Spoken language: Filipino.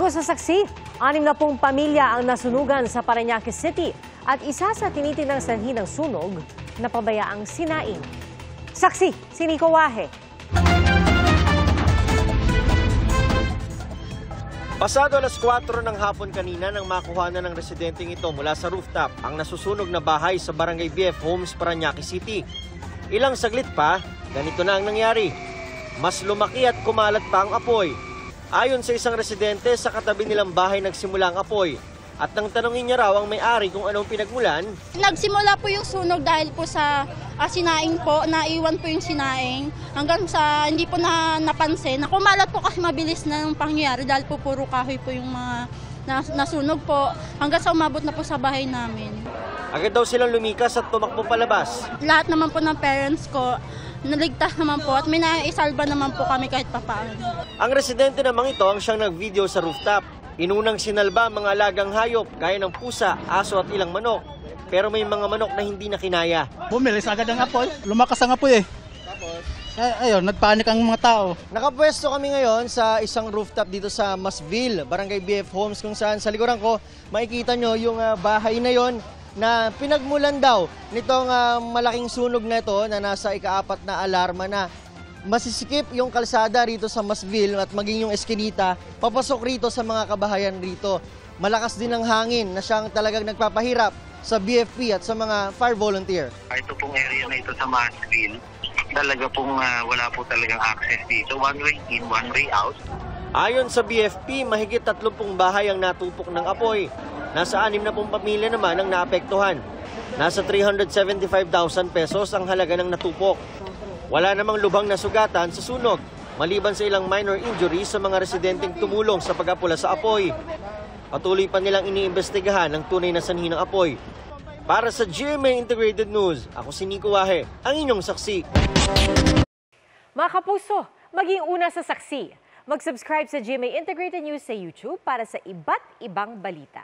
Bago sa saksi, 60 pamilya ang nasunugan sa Parañaque City at isa sa tinitinang sanhi ng sunog na pabayaang sinaing. Saksi, si Nico Wahe. Pasado alas 4 ng hapon kanina nang makuhanan ng residenteng ito mula sa rooftop ang nasusunog na bahay sa Barangay BF Homes, Parañaque City. Ilang saglit pa, ganito na ang nangyari. Mas lumaki at kumalat pa ang apoy. Ayon sa isang residente, sa katabi nilang bahay nagsimula ang apoy. At nang tanongin niya raw ang may-ari kung anong pinagmulan. Nagsimula po yung sunog dahil po sa sinaing po, naiwan po yung sinaing. Hanggang sa hindi po napansin. Kumalat po kasi mabilis na ng pangyayari dahil po puro kahoy po yung mga nasunog po. Hanggang sa umabot na po sa bahay namin. Agad daw silang lumikas at tumakbo palabas. Lahat naman po ng parents ko, naligtas naman po at may naisalba naman po kami kahit papaano. Ang residente namang ito ang siyang nag-video sa rooftop. Inunang sinalba ang mga alagang hayop gaya ng pusa, aso at ilang manok. Pero may mga manok na hindi na kinaya. Bumilis agad ang apoy. Lumakas ang apoy eh. Tapos? Ayun, nagpanik ang mga tao. Nakapwesto kami ngayon sa isang rooftop dito sa Masville, Barangay BF Homes, kung saan sa likuran ko makikita nyo yung bahay na yon na pinagmulan daw nitong malaking sunog na ito na nasa ika-4 na alarma na masisikip yung kalsada rito sa Masville at maging yung eskinita papasok rito sa mga kabahayan rito. Malakas din ang hangin na siyang talagang nagpapahirap sa BFP at sa mga fire volunteer. Ito pong area na ito sa Masville, talaga pong wala po talagang access dito. One way in, one way out. Ayon sa BFP, mahigit 30 bahay ang natupok ng apoy. Nasa 60 pamilya naman ang naapektuhan. Nasa 375,000 pesos ang halaga ng natupok. Wala namang lubhang nasugatan sa sunog, maliban sa ilang minor injuries sa mga residenteng tumulong sa pag-apula sa apoy. Patuloy pa nilang iniimbestigahan ang tunay na sanhi ng apoy. Para sa GMA Integrated News, ako si Nico Wahe, ang inyong saksi. Mga kapuso, maging una sa saksi. Mag-subscribe sa GMA Integrated News sa YouTube para sa iba't ibang balita.